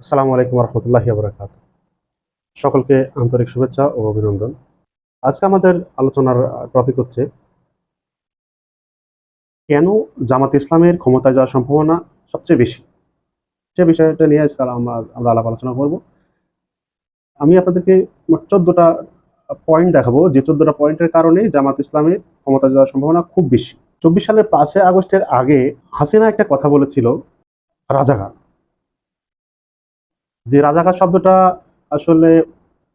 আসসালামু আলাইকুম রহমতুল্লাহি বারাকাতুহু। সকলকে আন্তরিক শুভেচ্ছা ও অভিনন্দন। আজকে আমাদের আলোচনার টপিক হচ্ছে কেন জামাত ইসলামের ক্ষমতায় যাওয়ার সম্ভাবনা সবচেয়ে বেশি? সে বিষয়টা নিয়ে আজকে আমরা আলাপ আলোচনা করব। আমি আপনাদেরকে মোট ১৪ টা পয়েন্ট দেখাবো যে ১৪ টা পয়েন্টের কারণে জামাত ইসলামের ক্ষমতায় যাওয়ার সম্ভাবনা খুব বেশি। ২৪ সালের ৫ আগস্টের আগে হাসিনা একটা কথা বলেছিল রাজাকার। যে রাজাকার শব্দটা আসলে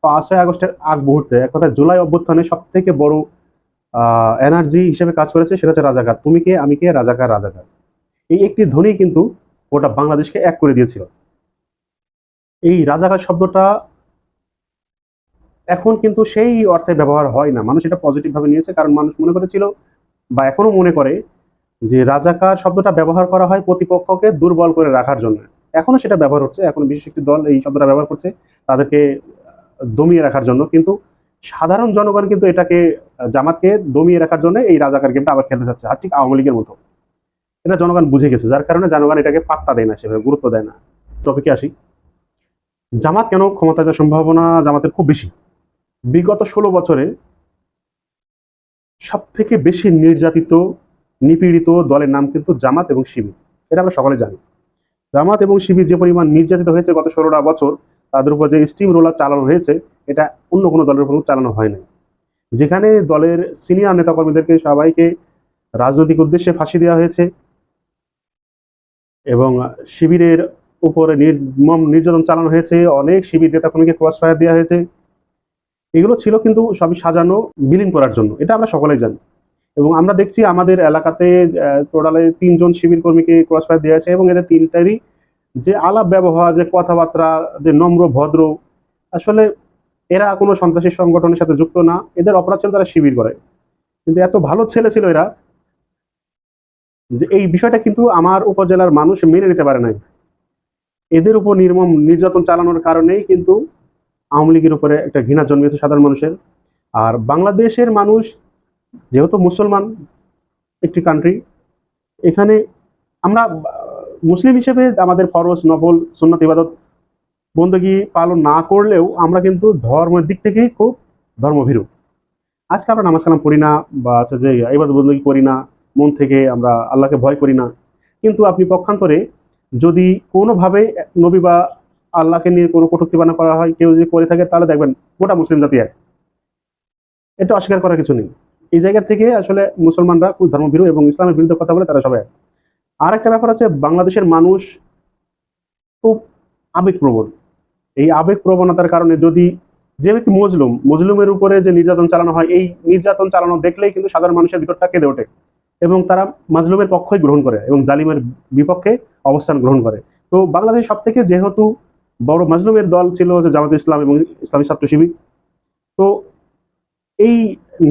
৫ই আগস্টের আগ মুহূর্তে এক কথায় জুলাই অভ্যুত্থানে সবথেকে বড় এনার্জি হিসেবে কাজ করেছে সেটা হচ্ছে রাজাকার। তুমি কে, আমি কে, রাজাকার, রাজাকার। এই একটি ধ্বনি কিন্তু গোটা বাংলাদেশকে এক করে দিয়েছিল। এই রাজাকার শব্দটা এখন কিন্তু সেই অর্থে ব্যবহার হয় না। মানুষ এটা পজিটিভ ভাবে নিয়েছে কারণ মানুষ মনে করেছিল বা এখনো মনে করে যে রাজাকার শব্দটা ব্যবহার করা হয় প্রতিপক্ষকে দুর্বল করে রাখার জন্য। এখনো সেটা ব্যবহার হচ্ছে। এখনো বিশেষ একটি দল এই শব্দটা ব্যবহার করছে তাদেরকে দমিয়ে রাখার জন্য। কিন্তু সাধারণ জনগণ কিন্তু এটাকে জামাতকে দমিয়ে রাখার জন্য এই রাজাকার গেমটা আবার খেলতে চাচ্ছে। আর ঠিক আওয়ামী লীগের মতো। এটা জনগণ বুঝে গেছে। যার কারণে জনগণ এটাকে পাত্তা দেয় না, সেভাবে গুরুত্ব দেয় না। টপিকে আসি। জামাত কেন ক্ষমতায় যাওয়ার সম্ভাবনা জামাতের খুব বেশি? বিগত ১৬ বছরে সবথেকে বেশি নির্যাতিত, নিপীড়িত দলের নাম কিন্তু জামাত এবং শিবির। এটা আমরা সকলে জানি। জামাত এবং শিবির যে পরিমাণ নির্যাতিত হয়েছে গত ১৬টা বছর, তাদের উপর যে স্টিম রোলার চালানো হয়েছে, এটা অন্য কোনো দলের উপর চালানো হয় নাই। যেখানে দলের সিনিয়র নেতাকর্মীদেরকে সবাইকে রাজনৈতিক উদ্দেশ্যে ফাঁসি দেওয়া হয়েছে এবং শিবিরের উপরে নির্মম নির্যাতন চালানো হয়েছে, অনেক শিবির নেতাকর্মীকে ক্রস ফায়ার দেওয়া হয়েছে। এগুলো ছিল কিন্তু সবই সাজানো, বিলীন করার জন্য। এটা আমরা সকলেই জানি। এবং আমরা দেখছি আমাদের এলাকাতে টোটালে ৩ জন শিবির কর্মীকে ক্রস ফায়ার দেওয়া হয়েছে এবং এদের ৩ টারই যে আলাপ ব্যবহার, যে কথাবার্তা, যে নম্র ভদ্র, আসলে এরা কোনো সন্ত্রাসী সংগঠনের সাথে যুক্ত না। এদের অপরাধ ছিল তারা শিবির করে। কিন্তু এত ভালো ছেলে ছিল এরা যে এই বিষয়টা কিন্তু আমার উপজেলার মানুষ মেনে নিতে পারে নাই। এদের উপর নির্মম নির্যাতন চালানোর কারণেই কিন্তু আওয়ামী লীগের উপরে একটা ঘৃণা জন্মেছে সাধারণ মানুষের। আর বাংলাদেশের মানুষ যেহেতু মুসলমান একটি কান্ট্রি, এখানে আমরা মুসলিম হিসেবে আমাদের ফরজ, নফল, সুন্নত ইবাদত বন্দেগী পালন না করলেও আমরা কিন্তু ধর্মের দিক থেকেই খুব ধর্মভীরু। আজকে আমরা নামাজ কালাম পড়ি না বা আছে যে ইবাদত বন্দেগী করি না, মন থেকে আমরা আল্লাহকে ভয় করি না। কিন্তু আপনি পক্ষান্তরে যদি কোনোভাবে নবী বা আল্লাহকে নিয়ে কোনো কটূক্তিবানা করা হয়, কেউ যদি করে থাকে তাহলে দেখবেন গোটা মুসলিম জাতি এক। এটা অস্বীকার করার কিছু নেই। এই জায়গা থেকে আসলে মুসলমানরা খুব ধর্মভীরু এবং ইসলামের বিরুদ্ধে কথা বলে তারা সবাই এক। আর একটা ব্যাপার আছে, বাংলাদেশের মানুষ খুব আবেগপ্রবণ। এই আবেগ প্রবণতার কারণে যদি যে ব্যক্তি মজলুমের উপরে যে নির্যাতন চালানো হয়, এই নির্যাতন চালানো দেখলেই কিন্তু সাধারণ মানুষের ভিতরটা কেঁদে ওঠে এবং তারা মাজলুমের পক্ষই গ্রহণ করে এবং জালিমের বিপক্ষে অবস্থান গ্রহণ করে। তো বাংলাদেশ সব থেকে যেহেতু বড় মাজলুমের দল ছিল যে জামাত ইসলাম এবং ইসলামী ছাত্র শিবির, তো এই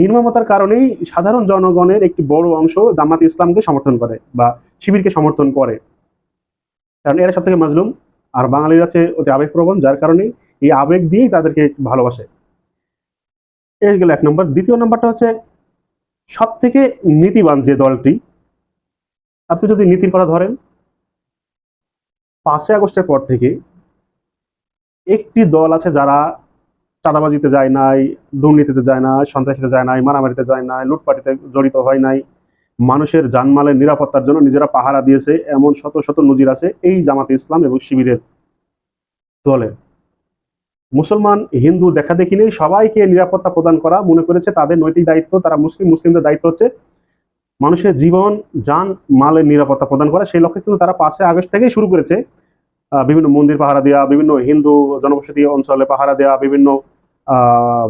নির্মমতার কারণেই সাধারণ জনগণের একটি বড় অংশ জামাত ইসলামকে সমর্থন করে বা শিবিরকে সমর্থন করে, কারণ এরা সব থেকে মাজলুম। আর বাঙালিরা হচ্ছে অতি আবেগপ্রবণ, যার কারণে এই আবেগ দিয়েই তাদেরকে ভালোবাসে। এই গেল ১ নম্বর। দ্বিতীয় নাম্বারটা হচ্ছে সব থেকে নীতিবান যে দলটি, আপনি যদি নীতির কথা ধরেন, ৫ই আগস্টের পর থেকে একটি দল আছে যারা চাঁদাবাজিতে যায় নাই, দুর্নীতিতে যায় নাই, সন্ত্রাসীতে যায় নাই, মারামারিতে যায় নাই, লুটপাটিতে জড়িত হয় নাই, মানুষের জানমালের নিরাপত্তার জন্য নিজেরা পাহারা দিয়েছে, এমন শত শত নজির আছে এই জামাতে ইসলাম এবং শিবিরের দলের। মুসলমান হিন্দু দেখা দেখি নেই, সবাইকে নিরাপত্তা প্রদান করা মনে করেছে তাদের নৈতিক দায়িত্ব। তারা মুসলিমদের দায়িত্ব হচ্ছে মানুষের জীবন, যান, মালের নিরাপত্তা প্রদান করা। সেই লক্ষ্যে কিন্তু তারা ৫ই আগস্ট থেকেই শুরু করেছে বিভিন্ন মন্দির পাহারা দেওয়া, বিভিন্ন হিন্দু জনবসতি অঞ্চলে পাহারা দেওয়া, বিভিন্ন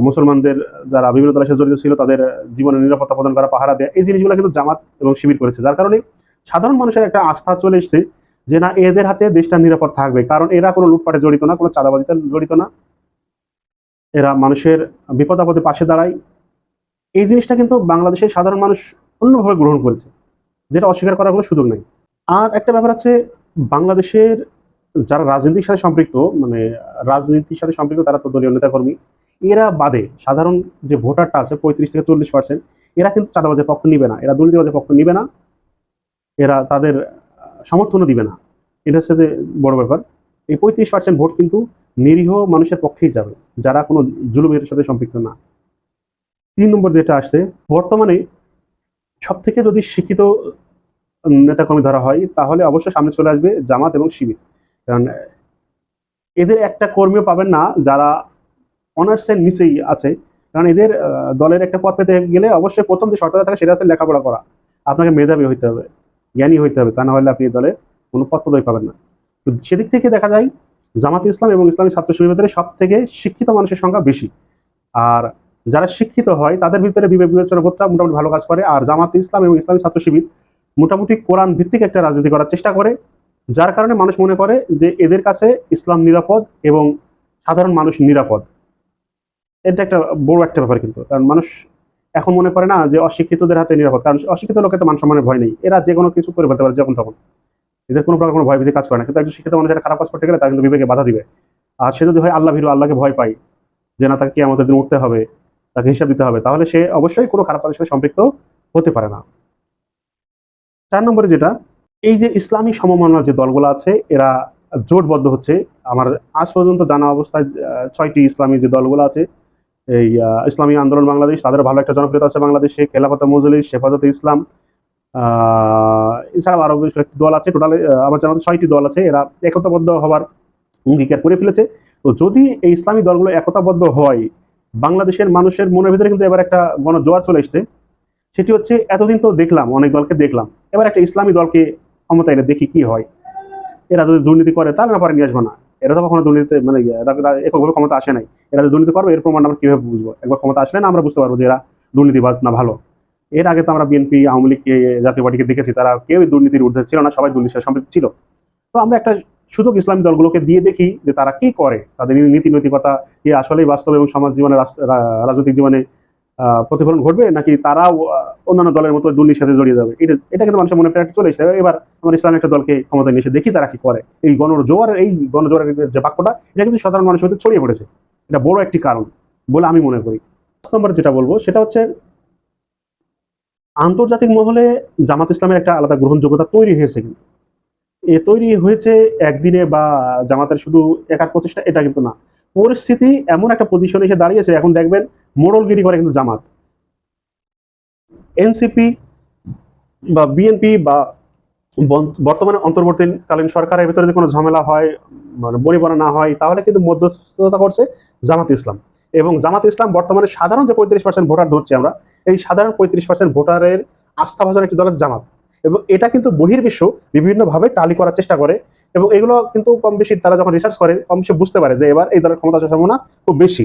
মুসলমানদের যারা বিভিন্ন দলের সাথে জড়িত ছিল তাদের জীবনের নিরাপত্তা প্রদান করা, পাহারা দেওয়া। এই জিনিসগুলো কিন্তু জামাত এবং শিবির করেছে, যার কারণে সাধারণ মানুষের একটা আস্থা চলে এসছে যে না, এদের হাতে দেশটা নিরাপদ থাকবে, কারণ এরা কোনো লুটপাটে জড়িত না, কোনো চাঁদাবাজিতে জড়িত না, এরা মানুষের বিপদ আপদে পাশে দাঁড়ায়। এই জিনিসটা কিন্তু বাংলাদেশের সাধারণ মানুষ অন্যভাবে গ্রহণ করেছে, যেটা অস্বীকার করার কোনো সুযোগ নেই। আর একটা ব্যাপার আছে, বাংলাদেশের যারা রাজনীতির সাথে সম্পৃক্ত, মানে রাজনীতির সাথে সম্পৃক্ত, তারা তো দলীয় নেতাকর্মী, এরা বাদে সাধারণ যে ভোটারটা আছে ৩৫ থেকে ৪০%, এরা কিন্তু চাঁদাবাজের পক্ষ নিবে না, এরা দুর্নীতিবাজের পক্ষ নিবে না, এরা তাদের সমর্থনও দিবে না। এটা হচ্ছে যে বড় ব্যাপার। এই 35% ভোট কিন্তু নিরীহ মানুষের পক্ষেই যাবে, যারা কোনো জুলুমের সাথে সম্পৃক্ত না। 3 নম্বর যেটা আসছে, বর্তমানে সব থেকে যদি শিক্ষিত নেতাকর্মী ধরা হয়, তাহলে অবশ্যই সামনে চলে আসবে জামাত এবং শিবির। কারণ এদের একটা কর্মীও পাবেন না যারা অনার্সের নিচেই আছে। কারণ এদের দলের একটা পদ পেতে গেলে অবশ্যই প্রথম যে শর্তটা থাকে সেটা হচ্ছে লেখাপড়া করা। আপনাকে মেধাবী হইতে হবে, জ্ঞানী হইতে হবে, তা না হলে আপনি দলে কোনো পদ পদবি পাবেন না। তো সেদিক থেকে দেখা যায় জামাত ইসলাম এবং ইসলামী ছাত্র শিবিরের ভিতরে সব থেকে শিক্ষিত মানুষের সংখ্যা বেশি। আর যারা শিক্ষিত হয় তাদের ভিতরে বিবেক বিবেচনা বোধটা মোটামুটি ভালো কাজ করে। আর জামাত ইসলাম এবং ইসলামী ছাত্র শিবির মোটামুটি কোরআন ভিত্তিক একটা রাজনীতি করার চেষ্টা করে, যার কারণে মানুষ মনে করে যে এদের কাছে ইসলাম নিরাপদ এবং সাধারণ মানুষ নিরাপদ। এটা একটা বড় একটা ব্যাপার কিন্তু, কারণ মানুষ এখন মনে করে না যে অশিক্ষিতদের হাতে নিরাপদ, কারণ অশিক্ষিত লোকের তো মান সম্মানের ভয় নেই, এরা যে কোনো কিছু করে ফেলতে পারে যখন তখন, এদের কোনো প্রকার কোনো ভয় ভীতি কাজ করে না। কিন্তু একজন শিক্ষিত মানুষ একটা খারাপ কাজ করতে গেলে তার কিন্তু বিবেকে বাধা দিবে। আর সে যদি হয় আল্লাহ ভীরু, আল্লাহকে ভয় পায় যে না তাকে কিয়ামতের দিন উঠতে হবে, তাকে হিসাব দিতে হবে, তাহলে সে অবশ্যই কোনো খারাপ কাজের সাথে সম্পৃক্ত হতে পারে না। 4 নম্বরে যেটা, এই যে ইসলামী সমমনা যে দলগুলো আছে এরা জোটবদ্ধ হচ্ছে। আমার আজ পর্যন্ত জানা অবস্থায় 6টি ইসলামী যে দলগুলো আছে, এই ইসলামী আন্দোলন বাংলাদেশ, তাদের ভালো একটা জনপ্রিয়তা আছে বাংলাদেশে, খেলাফত মজলিস, হেফাজতে ইসলাম, এছাড়াও আরো বেশ কয়েকটি দল আছে। টোটালে আমার জানা মতে 6টি দল আছে, এরা একতাবদ্ধ হওয়ার অঙ্গীকার করে ফেলেছে। তো যদি এই ইসলামী দলগুলো একতাবদ্ধ হয়, বাংলাদেশের মানুষের মনের ভিতরে কিন্তু এবার একটা গণজোয়ার চলে এসছে। সেটি হচ্ছে, এতদিন তো দেখলাম অনেক দলকে দেখলাম, এবার একটা ইসলামী দলকে ক্ষমতা এনে দেখি কি হয়। এরা যদি দুর্নীতি করে তাহলে না পারে নিয়ে আসবো না, এরা তো কখনো দুর্নীতিতে মানে এককভাবে ক্ষমতা আসে নাই। এরা যে দুর্নীতি করবে এর প্রমাণ আমরা কিভাবে বুঝবো? একবার ক্ষমতা আসলে না আমরা বুঝতে পারবো যে এরা দুর্নীতিবাজ না ভালো। এর আগে তো আমরা বিএনপি, আওয়ামী লীগকে, জাতীয় পার্টিকে দেখেছি, তারা কেউই দুর্নীতির ঊর্ধ্বে ছিল না, সবাই দুর্নীতির সাথে সম্পৃক্ত ছিল। তো আমরা একটা সুযোগ ইসলামী দলগুলোকে দিয়ে দেখি যে তারা কি করে, তাদের নীতি নৈতিকতা কি আসলেই বাস্তব এবং সমাজ জীবনে, রাজনৈতিক জীবনে প্রতিফলন ঘটবে, নাকি তারাও অন্যান্য দলের মতো দুর্নীতির সাথে জড়িয়ে যাবে। এটা কিন্তু মানুষের মনে একটা চলে এসেছে। এবার আমার ইসলাম একটা দলকে ক্ষমতায় নিয়ে এসে দেখি তারা কি করে। এই গণজোয়ারের যে বাক্যটা, এটা কিন্তু সাধারণ মানুষের মধ্যে ছড়িয়ে পড়েছে। এটা বড় একটি কারণ বলে আমি মনে করি। 5 নম্বর যেটা বলবো সেটা হচ্ছে, আন্তর্জাতিক মহলে জামাত ইসলামের একটা আলাদা গ্রহণযোগ্যতা তৈরি হয়েছে। কিন্তু এ তৈরি হয়েছে একদিনে বা জামাতের শুধু একার প্রচেষ্টা, এটা কিন্তু না। পরিস্থিতি এমন একটা পজিশনে এসে দাঁড়িয়েছে, এখন দেখবেন মোড়লগিরি করে কিন্তু জামাত। এনসিপি বা বিএনপি বা বর্তমানে অন্তর্বর্তীকালীন সরকারের ভিতরে যদি কোনো ঝামেলা হয়, মানে বনিবনা না হয়, তাহলে কিন্তু মধ্যস্থতা করছে জামাত ইসলাম। এবং জামাত ইসলাম বর্তমানে সাধারণ যে 35% ভোটার ধরছি আমরা, এই সাধারণ 35% ভোটারের আস্থাভাজন একটি দল হচ্ছে জামাত। এবং এটা কিন্তু বহির্বিশ্ব বিভিন্নভাবে টালি করার চেষ্টা করে, এবং এগুলো কিন্তু কম বেশি তারা যখন রিসার্চ করে কম বেশি বুঝতে পারে যে এবার এই দলের ক্ষমতা আসার সম্ভাবনা খুব বেশি।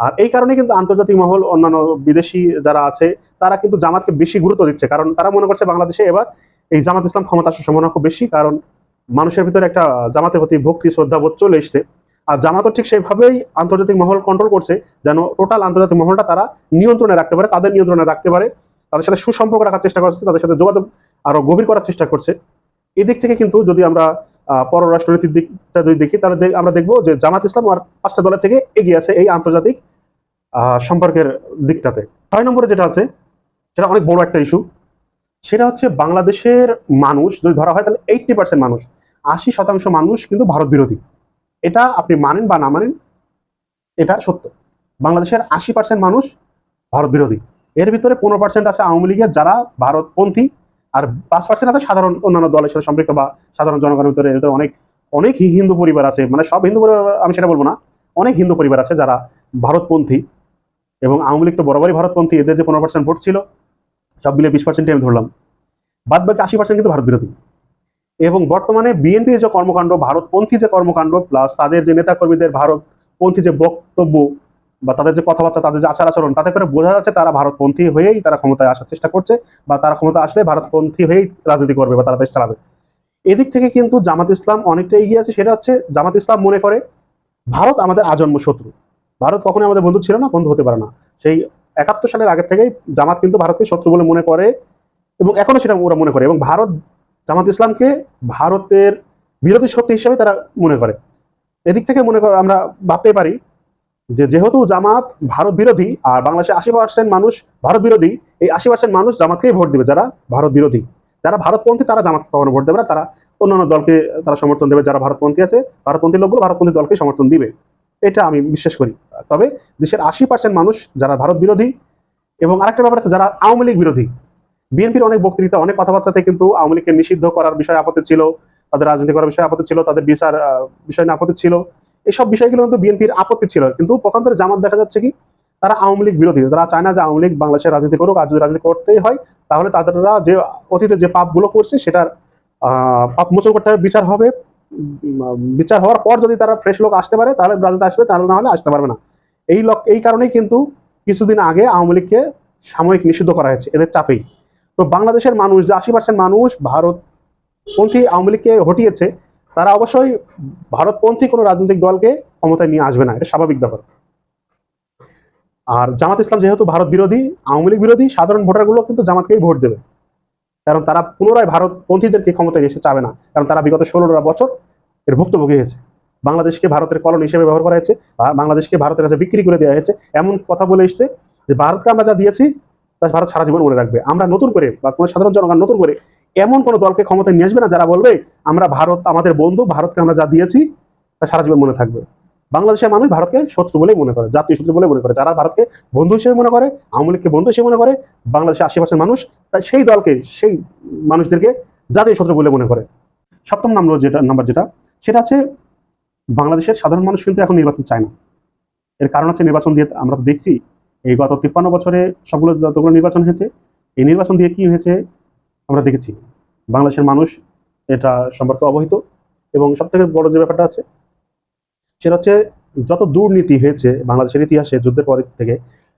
আর এই কারণে কিন্তু আন্তর্জাতিক মহল, অন্যান্য বিদেশি যারা আছে, তারা কিন্তু জামাতকে বেশি গুরুত্ব দিচ্ছে, কারণ তারা মনে করছে বাংলাদেশে এবার এই জামাত ইসলাম ক্ষমতা আসার সম্ভাবনা খুব বেশি, কারণ মানুষের ভিতরে একটা জামাতের প্রতি ভক্তি শ্রদ্ধাবোধ চলে এসছে। আর জামাতও ঠিক সেইভাবেই আন্তর্জাতিক মহল কন্ট্রোল করছে, যেন টোটাল আন্তর্জাতিক মহলটা তারা নিয়ন্ত্রণে রাখতে পারে, তাদের নিয়ন্ত্রণে রাখতে পারে, তাদের সাথে সুসম্পর্ক রাখার চেষ্টা করছে, তাদের সাথে যোগাযোগ আরো গভীর করার চেষ্টা করছে। এদিক থেকে কিন্তু যদি আমরা পররাষ্ট্রনীতির দিকটা যদি দেখি, তাহলে আমরা দেখবো যে জামাত ইসলাম আর 5টা দলের থেকে এগিয়ে আছে এই আন্তর্জাতিক সম্পর্কের দিকটাতে। 6 নম্বরে যেটা আছে, সেটা অনেক বড় একটা ইস্যু। সেটা হচ্ছে, বাংলাদেশের মানুষ যদি ধরা হয় তাহলে 80% মানুষ, 80% মানুষ কিন্তু ভারত বিরোধী। এটা আপনি মানেন বা না মানেন, এটা সত্য। বাংলাদেশের 80% মানুষ ভারত বিরোধী। এর ভিতরে 15% আছে আওয়ামী লীগের যারা ভারতপন্থী, আর 5% আছে সাধারণ অন্যান্য দলের সাথে সম্পৃক্ত বা সাধারণ জনগণের ভিতরে। অনেক অনেক হিন্দু পরিবার আছে, মানে সব হিন্দু পরিবার আমি সেটা বলবো না, অনেক হিন্দু পরিবার আছে যারা ভারতপন্থী। এবং আওয়ামী লীগ তো বরাবরই ভারতপন্থী, এদের যে 15% ভোট ছিল সব মিলে 20% আমি ধরলাম, বাদ বাকি 80% কিন্তু ভারত বিরোধী। এবং বর্তমানে বিএনপির যে কর্মকাণ্ড, ভারতপন্থী যে কর্মকাণ্ড, প্লাস তাদের যে নেতাকর্মীদের ভারতপন্থী যে বক্তব্য বা তাদের যে কথাবার্তা, তাদের যে আচার আচরণ, তাতে করে বোঝা যাচ্ছে তারা ভারতপন্থী হয়েই তারা ক্ষমতায় আসার চেষ্টা করছে, বা তারা ক্ষমতা আসলে ভারতপন্থী হয়েই রাজনীতি করবে বা তারা দেশ চালাবে। এদিক থেকে কিন্তু জামাত ইসলাম অনেকটা এগিয়ে আছে। সেটা হচ্ছে, জামাত ইসলাম মনে করে ভারত আমাদের আজন্ম শত্রু, ভারত কখনোই আমাদের বন্ধু ছিল না, বন্ধু হতে পারে না। সেই 71 সালের আগে থেকেই জামাত কিন্তু ভারতকে শত্রু বলে মনে করে, এবং এখনো সেটা ওরা মনে করে, এবং ভারত জামাত ইসলামকে ভারতের বিরোধী শক্তি হিসেবে তারা মনে করে। এদিক থেকে মনে করে আমরা ভাবতে পারি যে যেহেতু জামাত ভারত বিরোধী আর বাংলাদেশে 80% মানুষ ভারত বিরোধী, এই 80% মানুষ জামাতকেই ভোট দিবে। যারা ভারত বিরোধী, যারা ভারতপন্থী, তারা জামাতকে কখনো ভোট দেবে না, তারা অন্যান্য দলকে তারা সমর্থন দেবে, যারা ভারতপন্থী আছে ভারতপন্থী লোকগুলো ভারতপন্থী দলকে সমর্থন দিবে, এটা আমি বিশ্বাস করি। তবে দেশের 80% মানুষ যারা ভারত বিরোধী, এবং আরেকটা ব্যাপার আছে যারা আওয়ামী লীগ বিরোধী। বিএনপির অনেক বক্তৃতা অনেক কথাবার্তাতে কিন্তু আওয়ামী লীগকে নিষিদ্ধ করার বিষয়ে আপত্তি ছিল, তাদের রাজনীতি করার বিষয়ে আপত্তি ছিল, তাদের বিচার বিষয় নিয়ে আপত্তি ছিল, এইসব বিষয়গুলো কিন্তু বিএনপির আপত্তি ছিল। কিন্তু পক্ষান্তরে জামাত দেখা যাচ্ছে কি তারা আওয়ামী লীগ বিরোধী, তারা চায় না যে আওয়ামী লীগ বাংলাদেশের রাজনীতি করুক, আর যদি রাজনীতি করতেই হয় তাহলে তাদেররা যে অতীতে যে পাপগুলো করছে সেটার পাপ মোচন করতে হবে, বিচার হবে। বিচার হওয়ার পর যদি তারা ফ্রেশ লোক আসতে পারে তাহলে রাজনীতি আসবে, তাহলে না হলে আসতে পারবে না। এই কারণেই কিন্তু কিছুদিন আগে আওয়ামী লীগকে সাময়িক নিষিদ্ধ করা হয়েছে এদের চাপেই। তো বাংলাদেশের মানুষ যে 80% মানুষ ভারতপন্থী আওয়ামী লীগকে হটিয়েছে, তারা অবশ্যই ভারতপন্থী কোনো রাজনৈতিক দলকে ক্ষমতায় নিয়ে আসবে না, এটা স্বাভাবিক ব্যাপার। আর জামাত ইসলাম যেহেতু ভারত বিরোধী, আওয়ামী লীগ বিরোধী, সাধারণ ভোটারগুলো কিন্তু জামাতকেই ভোট দেবে, কারণ তারা পুনরায় ভারতপন্থীদেরকে ক্ষমতায় এসে চাবে না, কারণ তারা বিগত 16 বছর এর ভুক্তভোগী হয়েছে। বাংলাদেশকে ভারতের কলোনি হিসেবে ব্যবহার করা হয়েছে, বাংলাদেশকে ভারতের কাছে বিক্রি করে দেওয়া হয়েছে, এমন কথা বলে এসছে যে ভারতকে আমরা যা দিয়েছি তা ভারত সারা জীবন মনে রাখবে। আমরা নতুন করে বা কোনো সাধারণ জনগণ নতুন করে এমন কোনো দলকে ক্ষমতায় নিয়ে আসবে না যারা বলবে আমরা ভারত আমাদের বন্ধু, ভারতকে আমরা যা দিয়েছি তা সারা জীবন মনে থাকবে। বাংলাদেশের মানুষ ভারতকে শত্রু বলেই মনে করে, জাতীয় শত্রু বলে মনে করে। যারা ভারতকে বন্ধু হিসেবে মনে করে, আওয়ামী লীগকে বন্ধু হিসেবে মনে করে, বাংলাদেশের 80% মানুষ তাই সেই দলকে, সেই মানুষদেরকে জাতীয় শত্রু বলে মনে করে। সপ্তম নাম্বার যেটা সেটা আছে বাংলাদেশের সাধারণ মানুষ কিন্তু এখন নির্বাচন চায় না। এর কারণ হচ্ছে নির্বাচন দিয়ে আমরা তো দেখছি এই গত 53 বছরে সবগুলো যতগুলো নির্বাচন হয়েছে, এই নির্বাচন দিয়ে কি হয়েছে আমরা দেখেছি। বাংলাদেশের মানুষ এটা সম্পর্কে অবহিত, এবং সব থেকে বড় যে ব্যাপারটা আছে সেটা হচ্ছে যত দুর্নীতি হয়েছে বাংলাদেশের ইতিহাসে যুদ্ধের পর থেকে,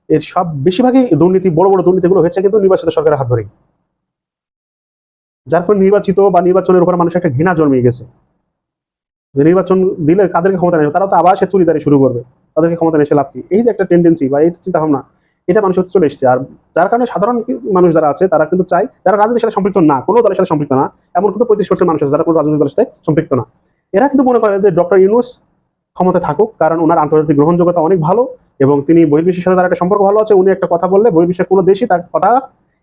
এর সব বেশিরভাগই দুর্নীতি, বড় বড় দুর্নীতিগুলো হয়েছে কিন্তু নির্বাচিত সরকারের হাত ধরেই, যার ফলে নির্বাচিত বা নির্বাচনের উপর মানুষের একটা ঘৃণা জন্মিয়ে গেছে যে নির্বাচন দিলে কাদেরকে ক্ষমতা নেবে, তারা তো আবার সে চুরিদারি শুরু করবে, তাদেরকে ক্ষমতা এসে লাভ কি, এই যে একটা টেন্ডেন্সি বা এই চিন্তা ভাবনা, এটা মানুষের চলে এসেছে। আর যার কারণে সাধারণ মানুষ যারা আছে তারা কিন্তু চায়, যারা রাজনীতির সাথে সম্পৃক্ত না, কোনো দলের সাথে সম্পৃক্ত না, এমন কিন্তু 35% মানুষ আছে যারা কোনো রাজনৈতিক দলের সাথে সম্পৃক্ত না, এরা কিন্তু মনে করে যে ডক্টর ইউনূস ক্ষমতায় থাকুক, কারণ ওনার আন্তর্জাতিক গ্রহণযোগ্যতা অনেক ভালো এবং তিনি বহির্বিশ্বের সাথে তার একটা সম্পর্ক ভালো আছে। উনি একটা কথা বললে বহির্বিশ্বের কোনো দেশই তার কথা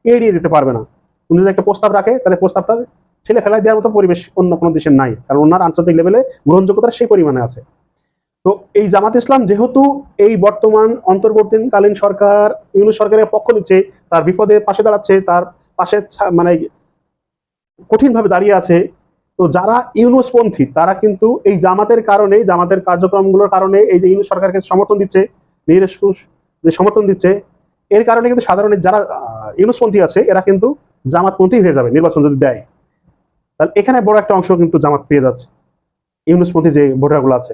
এড়িয়ে দিতে পারবে না। উনি যদি একটা প্রস্তাব রাখে তাহলে প্রস্তাবটা ঠেলে ফেলাই দেওয়ার মতো পরিবেশ অন্য কোনো দেশের নাই, কারণ ওনার আন্তর্জাতিক লেভেলে গ্রহণযোগ্যতা সেই পরিমাণে আছে। তো এই জামাত ইসলাম যেহেতু এই বর্তমান অন্তর্বর্তীকালীন সরকার ইউনূস সরকারের পক্ষ নিচ্ছে, তার বিপদে পাশে দাঁড়াচ্ছে, তার পাশে মানে কঠিনভাবে দাঁড়িয়ে আছে, তো যারা ইউনূসপন্থী তারা কিন্তু এই জামাতের কারণে, জামাতের কার্যক্রমগুলোর কারণে, এই যে ইউনূস সরকারকে সমর্থন দিচ্ছে, নিরঙ্কুশ যে সমর্থন দিচ্ছে, এর কারণে কিন্তু সাধারণ যারা ইউনূসপন্থী আছে এরা কিন্তু জামাতপন্থী হয়ে যাবে নির্বাচন যদি দেয়। তাহলে এখানে বড় একটা অংশ কিন্তু জামাত পেয়ে যাচ্ছে, ইউনূসপন্থী যে ভোটারগুলো আছে।